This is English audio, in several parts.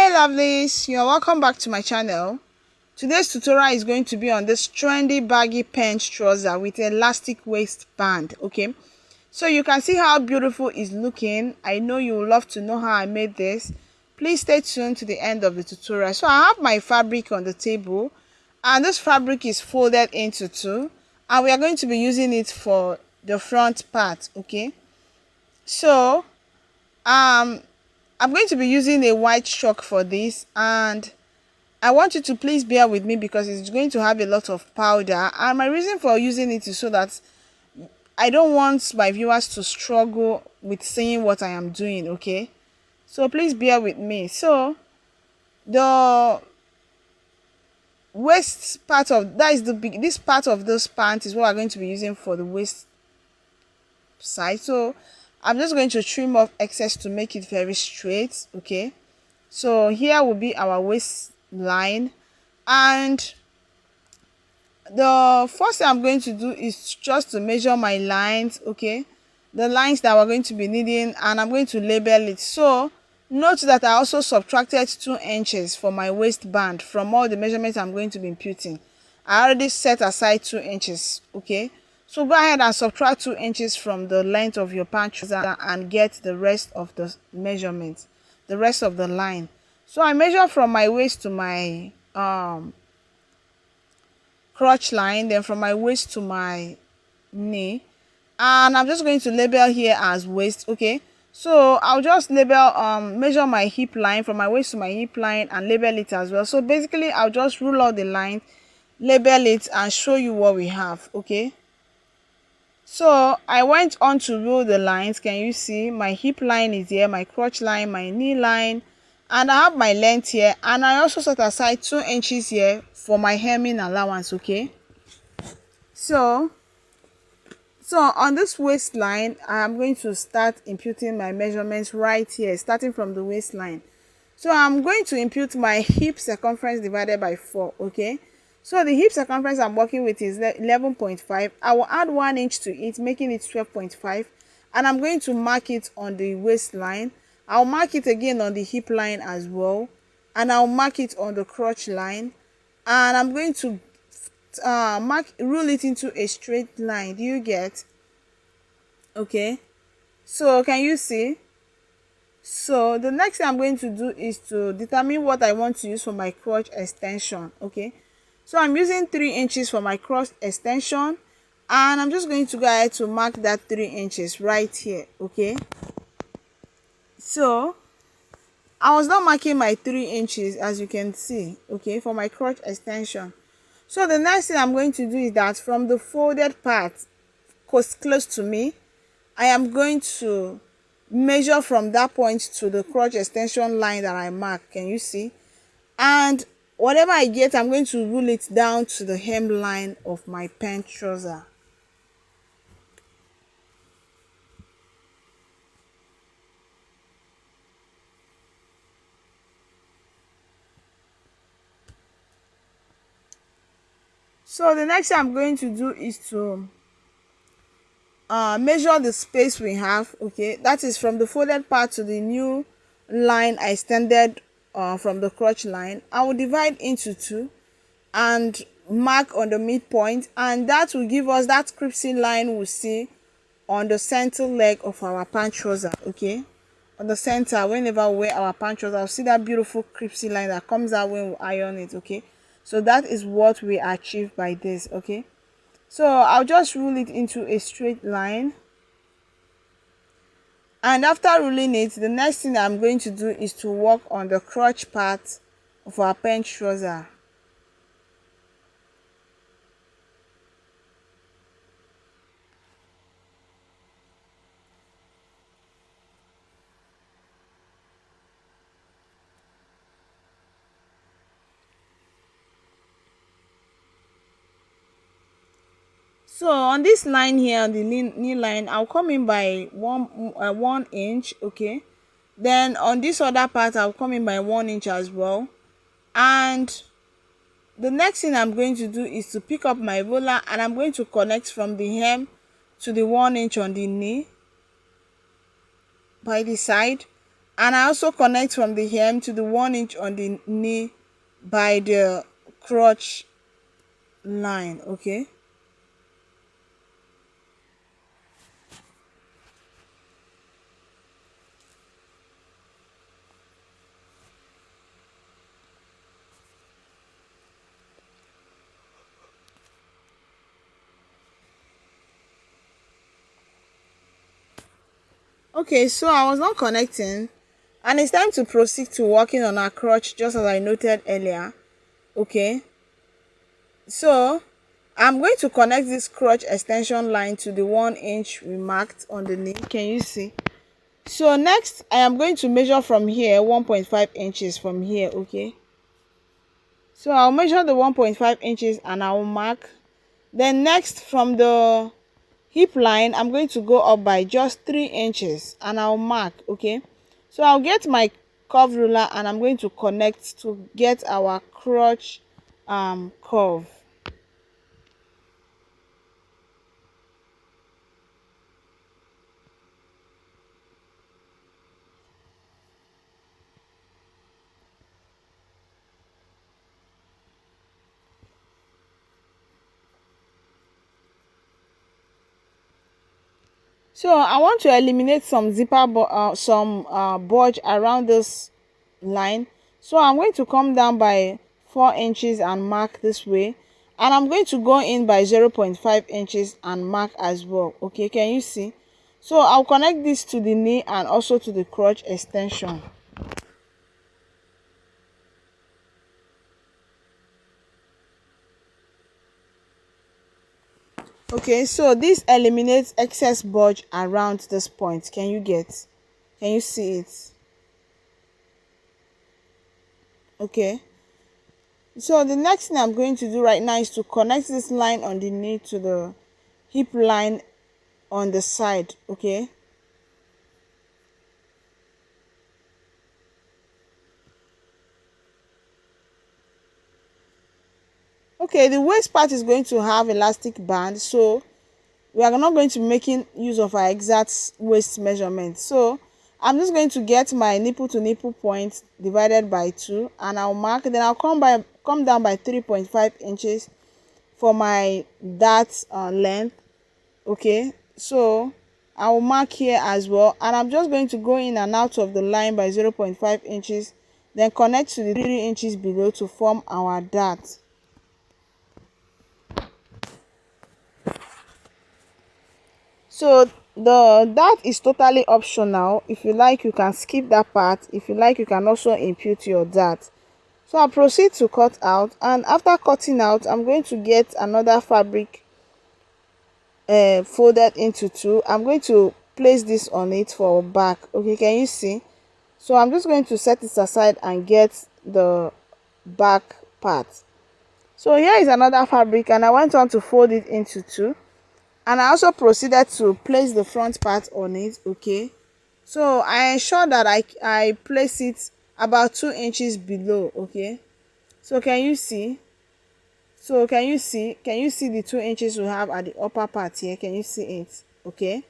Hi lovelies, you're welcome back to my channel. Today's tutorial is going to be on this trendy baggy pant trouser with elastic waistband. Okay, so you can see how beautiful it's looking. I know you will love to know how I made this. Please stay tuned to the end of the tutorial. So I have my fabric on the table, and this fabric is folded into two, and we are going to be using it for the front part. Okay, so I'm going to be using a white chalk for this, and I want you to please bear with me because it's going to have a lot of powder, and my reason for using it is so that I don't want my viewers to struggle with seeing what I am doing. Okay, so please bear with me. So the waist part of that is this part of this pant is what we're going to be using for the waist side. So I'm just going to trim off excess to make it very straight. Okay, so here will be our waistline, and the first thing I'm going to do is just to measure my lines. Okay, the lines that we're going to be needing, and I'm going to label it. So note that I also subtracted 2 inches for my waistband from all the measurements I'm going to be imputing. I already set aside 2 inches. Okay, so go ahead and subtract 2 inches from the length of your pant trouser and get the rest of the measurements, the rest of the line. So I measure from my waist to my crotch line, then from my waist to my knee, and I'm just going to label here as waist. Okay, so I'll just label measure my hip line from my waist to my hip line and label it as well. So basically I'll just rule out the line, label it, and show you what we have. Okay, so I went on to rule the lines. Can you see my hip line is here, my crotch line, my knee line, and I have my length here, and I also set aside 2 inches here for my hemming allowance. Okay, so on this waistline I'm going to start imputing my measurements right here, starting from the waistline. So I'm going to impute my hip circumference divided by 4. Okay, so the hip circumference I'm working with is 11.5. I will add 1 inch to it, making it 12.5, and I'm going to mark it on the waistline. I'll mark it again on the hip line as well, and I'll mark it on the crotch line, and I'm going to rule it into a straight line. Do you get? Okay, so can you see? So the next thing I'm going to do is to determine what I want to use for my crotch extension. Okay, so I'm using 3 inches for my crotch extension, and I'm just going to go ahead to mark that 3 inches right here. Okay, so I was not marking my 3 inches, as you can see. Okay, for my crotch extension. So the next thing I'm going to do is that from the folded part close to me, I am going to measure from that point to the crotch extension line that I marked. Can you see? And whatever I get, I'm going to rule it down to the hem line of my pant trouser. So the next thing I'm going to do is to measure the space we have. Okay, that is from the folded part to the new line I extended from the crotch line. I will divide into 2 and mark on the midpoint, and that will give us that cripsy line we'll see on the center leg of our pant trouser. Okay, on the center, whenever we wear our pant trouser, I'll see that beautiful cripsy line that comes out when we iron it. Okay, so that is what we achieve by this. Okay, so I'll just rule it into a straight line, and after ruling it, the next thing I'm going to do is to work on the crotch part of our pant trouser. So on this line here, on the knee line, I'll come in by 1 inch. Okay, then on this other part I'll come in by 1 inch as well, and the next thing I'm going to do is to pick up my roller, and I'm going to connect from the hem to the 1 inch on the knee by the side, And I also connect from the hem to the 1 inch on the knee by the crotch line. Okay. Okay, so I was not connecting, and it's time to proceed to working on our crotch, just as I noted earlier. Okay, so I'm going to connect this crotch extension line to the 1 inch we marked on the knee. Can you see? So next I am going to measure from here 1.5 inches from here. Okay, so I'll measure the 1.5 inches and I'll mark. Then next, from the hip line, I'm going to go up by just 3 inches and I'll mark. Okay, so I'll get my curve ruler and I'm going to connect to get our crotch curve. So I want to eliminate some bulge around this line. So I'm going to come down by 4 inches and mark this way, and I'm going to go in by 0.5 inches and mark as well. Okay, can you see? So I'll connect this to the knee and also to the crotch extension. Okay, so this eliminates excess bulge around this point. Can you see it? Okay, so the next thing I'm going to do right now is to connect this line on the knee to the hip line on the side. Okay, the waist part is going to have elastic band, so we are not going to be making use of our exact waist measurement. So I'm just going to get my nipple to nipple point divided by 2 and I'll mark. Then I'll come down by 3.5 inches for my dart length. Okay, so I will mark here as well, and I'm just going to go in and out of the line by 0.5 inches, then connect to the 3 inches below to form our dart. So the dart is totally optional. If you like, you can skip that part. If you like, you can also impute your dart. So I'll proceed to cut out, and after cutting out, I'm going to get another fabric folded into 2. I'm going to place this on it for back. Okay, can you see? So I'm just going to set it aside and get the back part. So here is another fabric, and I went on to fold it into 2, and I also proceeded to place the front part on it. Okay, so I ensure that I place it about 2 inches below. Okay, so can you see? Can you see the 2 inches we have at the upper part here? Can you see it? Okay,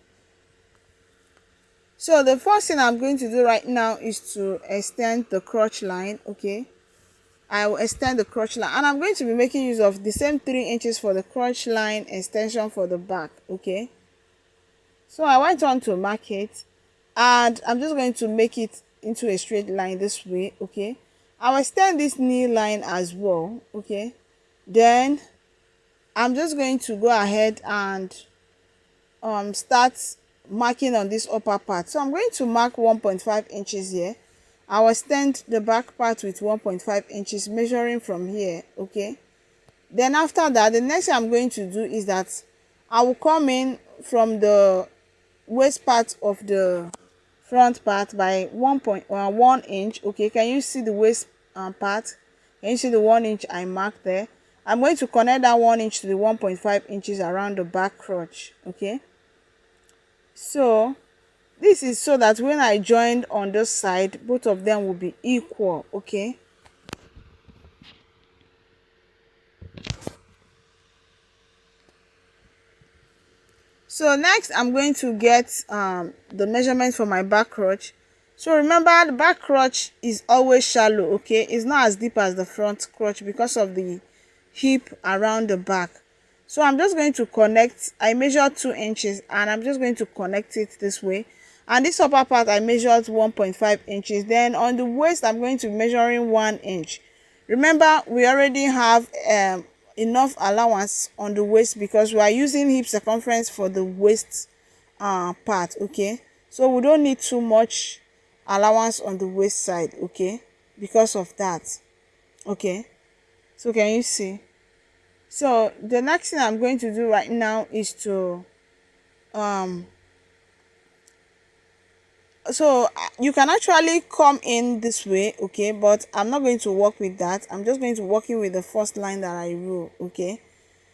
so the first thing I'm going to do right now is to extend the crotch line. Okay, I will extend the crotch line, and I'm going to be making use of the same 3 inches for the crotch line extension for the back. Okay, so I went on to mark it, and I'm just going to make it into a straight line this way. Okay, I'll extend this knee line as well. Okay, then I'm just going to go ahead and start marking on this upper part. So I'm going to mark 1.5 inches here. I'll extend the back part with 1.5 inches, measuring from here. Okay, then after that, the next thing I'm going to do is that I will come in from the waist part of the front part by 1 inch. Okay, can you see the waist part? Can you see the 1 inch I marked there? I'm going to connect that 1 inch to the 1.5 inches around the back crotch. Okay, so this is so that when I join on this side, both of them will be equal. Okay, so next I'm going to get the measurement for my back crotch. So remember, the back crotch is always shallow, okay? It's not as deep as the front crotch because of the hip around the back. So I'm just going to connect. I measured 2 inches and I'm just going to connect it this way. And this upper part I measured 1.5 inches. Then on the waist I'm going to be measuring 1 inch. Remember, we already have enough allowance on the waist because we are using hip circumference for the waist part, okay? So we don't need too much allowance on the waist side, okay, because of that. Okay, so can you see? So the next thing I'm going to do right now is to um you can actually come in this way, okay, but I'm not going to work with that. I'm just going to work in with the first line that I drew, okay.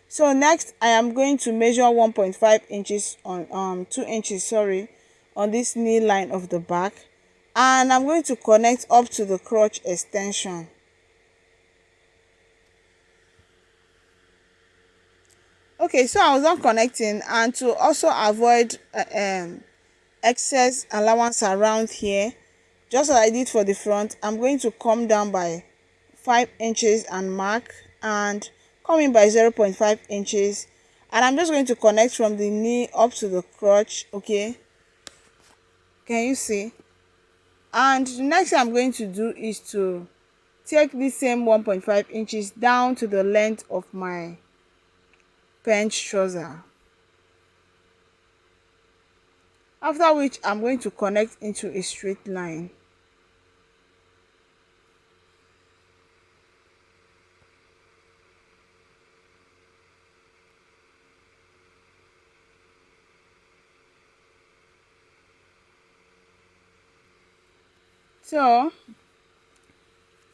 So next I am going to measure 1.5 inches on 2 inches, sorry, on this knee line of the back, and I'm going to connect up to the crotch extension. Okay, so I was done connecting, and to also avoid excess allowance around here, just as I did for the front, I'm going to come down by 5 inches and mark, and come in by 0.5 inches, and I'm just going to connect from the knee up to the crotch, okay. Can you see? And the next thing I'm going to do is to take this same 1.5 inches down to the length of my pant trouser, after which I'm going to connect into a straight line. So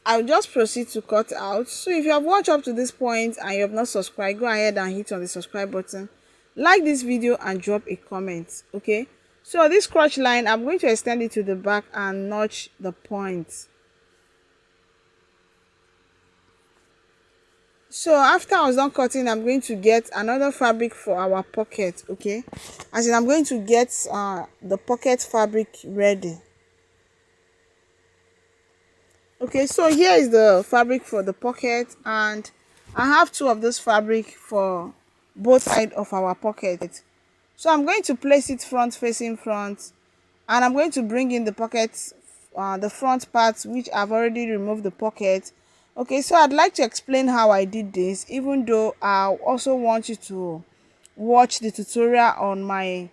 I'll just proceed to cut out. So if you have watched up to this point and you have not subscribed, go ahead and hit on the subscribe button, like this video and drop a comment, okay. So this crotch line, I'm going to extend it to the back and notch the point. So after I was done cutting, I'm going to get another fabric for our pocket, okay, as in I'm going to get the pocket fabric ready. Okay, so here is the fabric for the pocket, and I have two of this fabric for both sides of our pocket. So I'm going to place it front facing front, and I'm going to bring in the pocket, the front part, which I've already removed the pocket. Okay, so I'd like to explain how I did this, even though I also want you to watch the tutorial on my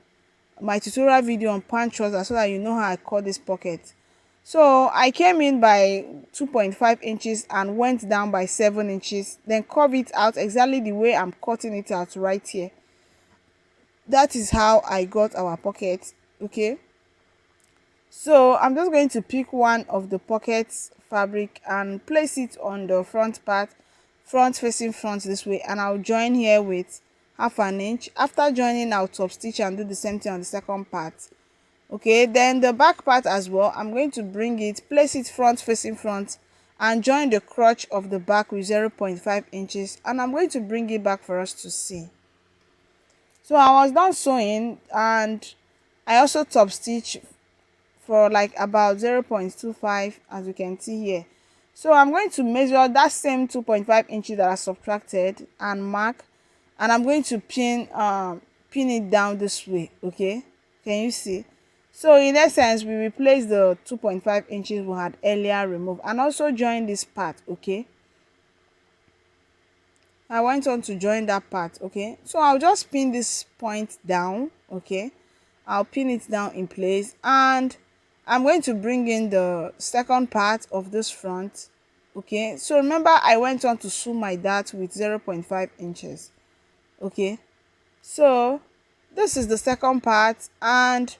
tutorial video on pant trouser so that you know how I cut this pocket. So I came in by 2.5 inches and went down by 7 inches, then curve it out exactly the way I'm cutting it out right here. That is how I got our pocket, okay. So I'm just going to pick one of the pockets fabric and place it on the front part, front facing front this way, and I'll join here with half an inch. After joining, I'll top stitch and do the same thing on the second part. Okay, then the back part as well, I'm going to bring it, place it front facing front, and join the crotch of the back with 0.5 inches, and I'm going to bring it back for us to see. So I was done sewing, and I also top stitch for like about 0.25, as you can see here. So I'm going to measure that same 2.5 inches that I subtracted and mark, and I'm going to pin it down this way, okay. Can you see? So in essence, we replace the 2.5 inches we had earlier removed, and also join this part, okay. I went on to join that part, okay. So I'll just pin this point down, okay. I'll pin it down in place, and I'm going to bring in the second part of this front, okay. So remember, I went on to sew my dart with 0.5 inches, okay. So this is the second part, and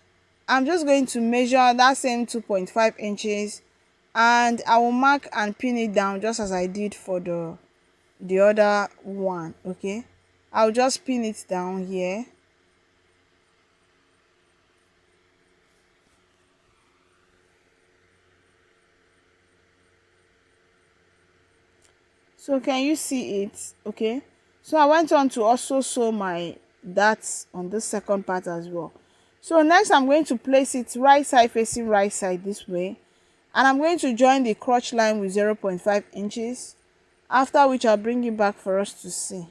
I'm just going to measure that same 2.5 inches, and I will mark and pin it down just as I did for the other one, okay. I'll just pin it down here. So can you see it? Okay, so I went on to also sew my darts on this second part as well. So next I'm going to place it right side facing right side this way, and I'm going to join the crotch line with 0.5 inches, after which I'll bring it back for us to see.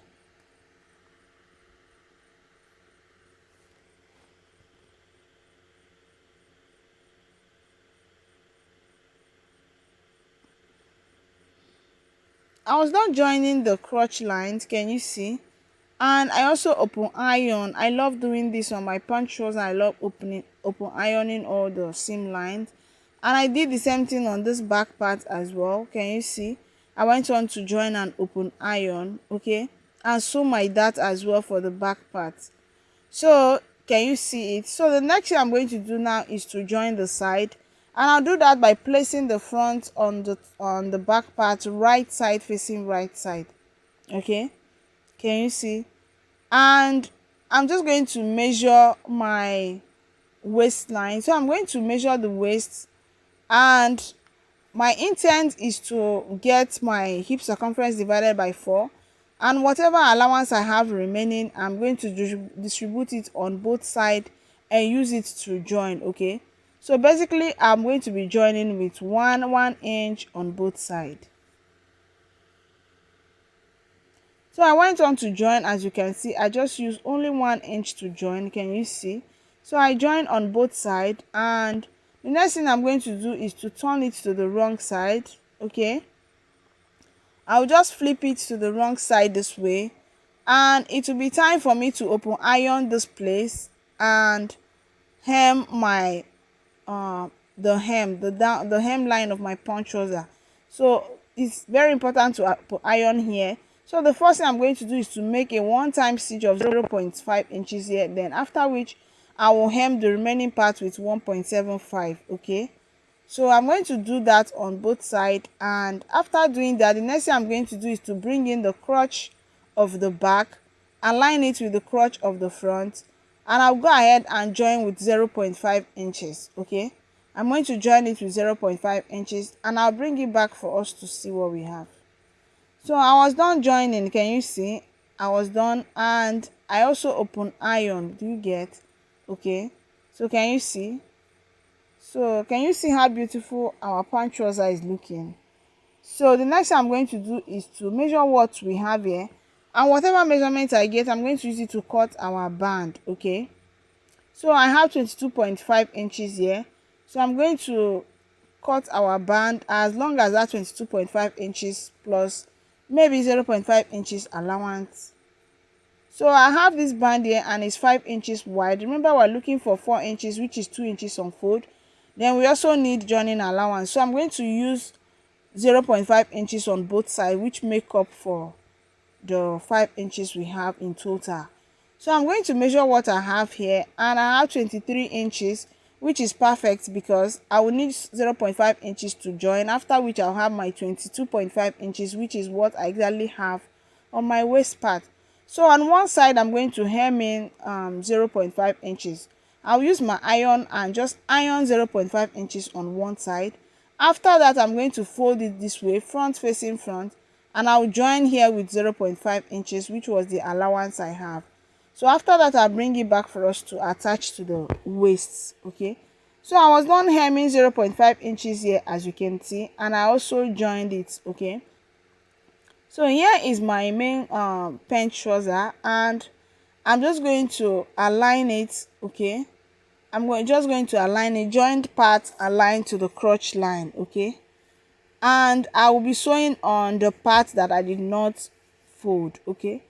I was not joining the crotch lines, can you see? And I also open iron. I love doing this on my ponchos, and I love open ironing all the seam lines. And I did the same thing on this back part as well, can you see? I went on to join and open iron, okay, and sew my dart as well for the back part. So can you see it? So the next thing I'm going to do now is to join the side, and I'll do that by placing the front on the back part right side facing right side, okay, can you see? And I'm just going to measure my waistline. So I'm going to measure the waist, and my intent is to get my hip circumference divided by 4, and whatever allowance I have remaining, I'm going to distribute it on both sides and use it to join, okay? So basically I'm going to be joining with 1 inch on both sides. So I went on to join. As you can see, I just used only 1 inch to join, can you see? So I joined on both sides, and the next thing I'm going to do is to turn it to the wrong side, okay? I'll just flip it to the wrong side this way, and it will be time for me to open iron this place and hem my the hem line of my punch trouser. So it's very important to put iron here. So the first thing I'm going to do is to make a one-time stitch of 0.5 inches here, then after which I will hem the remaining part with 1.75, okay? So I'm going to do that on both sides, and after doing that, the next thing I'm going to do is to bring in the crotch of the back, align it with the crotch of the front, and I'll go ahead and join with 0.5 inches, okay? I'm going to join it with 0.5 inches, and I'll bring it back for us to see what we have. So I was done joining, can you see? I was done, and I also open iron, do you get? Okay, so can you see? So can you see how beautiful our pant trouser is looking? So the next thing I'm going to do is to measure what we have here, and whatever measurement I get, I'm going to use it to cut our band, okay? So I have 22.5 inches here, so I'm going to cut our band as long as that 22.5 inches plus maybe 0.5 inches allowance. So I have this band here, and it's 5 inches wide. Remember, we're looking for 4 inches, which is 2 inches on fold. Then we also need joining allowance, so I'm going to use 0.5 inches on both sides, which make up for the 5 inches we have in total. So I'm going to measure what I have here, and I have 23 inches, which is perfect because I will need 0.5 inches to join, after which I'll have my 22.5 inches, which is what I exactly have on my waist part. So on one side I'm going to hem in 0.5 inches. I'll use my iron and just iron 0.5 inches on one side. After that, I'm going to fold it this way, front facing front, and I'll join here with 0.5 inches, which was the allowance I have. So after that, I'll bring it back for us to attach to the waist, okay? So I was done hemming 0.5 inches here, as you can see, and I also joined it, okay? So here is my main pant trouser, and I'm just going to align it, okay? Just going to align a joint part aligned to the crotch line, okay? And I will be sewing on the part that I did not fold, okay?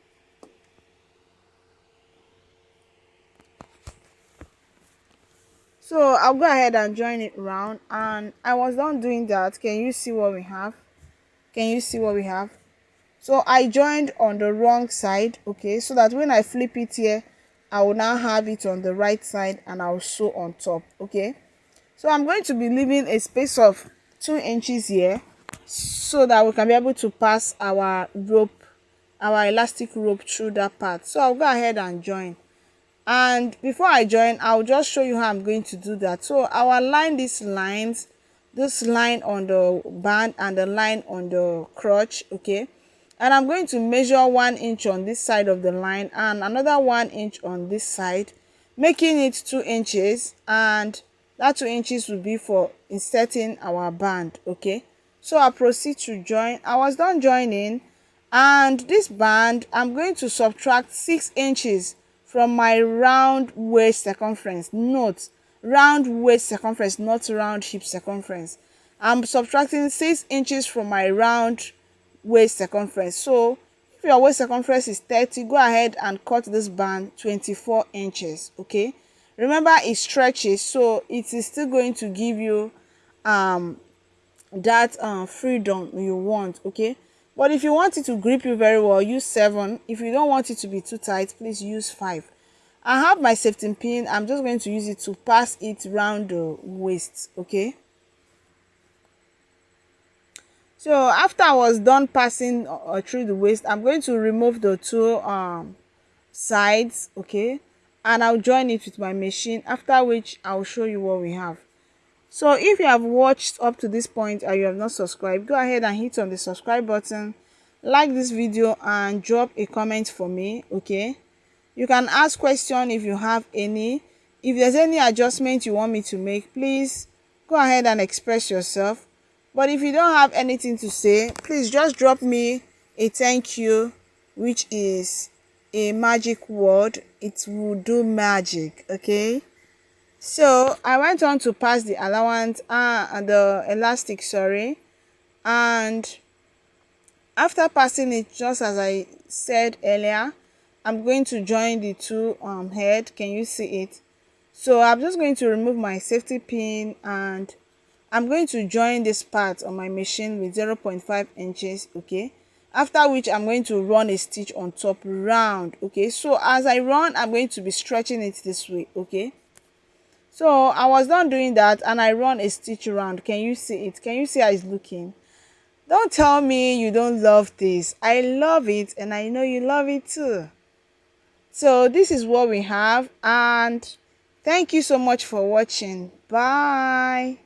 So I'll go ahead and join it round, and I was done doing that. Can you see what we have? Can you see what we have? So I joined on the wrong side, okay, so that when I flip it here, I will now have it on the right side, and I'll sew on top, okay? So I'm going to be leaving a space of 2 inches here, so that we can be able to pass our rope, our elastic rope, through that part. So I'll go ahead and join, and before I join, I'll just show you how I'm going to do that. So I'll align these lines, this line on the band and the line on the crotch, okay? And I'm going to measure 1 inch on this side of the line and another 1 inch on this side. making it 2 inches, and that 2 inches will be for inserting our band. Okay, so I proceed to join. I was done joining, and this band I'm going to subtract 6 inches from my round waist circumference. Note, round waist circumference, not round hip circumference. I'm subtracting 6 inches from my round waist circumference. So if your waist circumference is 30, go ahead and cut this band 24 inches. Okay, remember it stretches, so it is still going to give you that freedom you want. Okay, but if you want it to grip you very well, use 7. If you don't want it to be too tight, please use 5. I have my safety pin. I'm just going to use it to pass it round the waist. Okay, so after I was done passing through the waist, I'm going to remove the two sides. Okay, and I'll join it with my machine, after which I'll show you what we have. So if you have watched up to this point and you have not subscribed, go ahead and hit on the subscribe button, like this video, and drop a comment for me. Okay, you can ask question if you have any. If there's any adjustment you want me to make, please go ahead and express yourself. But if you don't have anything to say, please just drop me a thank you, which is a magic word. It will do magic. Okay, so I went on to pass the allowance and the elastic, sorry, and after passing it, just as I said earlier, I'm going to join the two head. Can you see it? So I'm just going to remove my safety pin, and I'm going to join this part on my machine with 0.5 inches. Okay, after which I'm going to run a stitch on top round. Okay, so as I run, I'm going to be stretching it this way. Okay, so I was done doing that, and I run a stitch around. Can you see it? Can you see how it's looking? Don't tell me you don't love this. I love it, and I know you love it too. So this is what we have, and thank you so much for watching. Bye.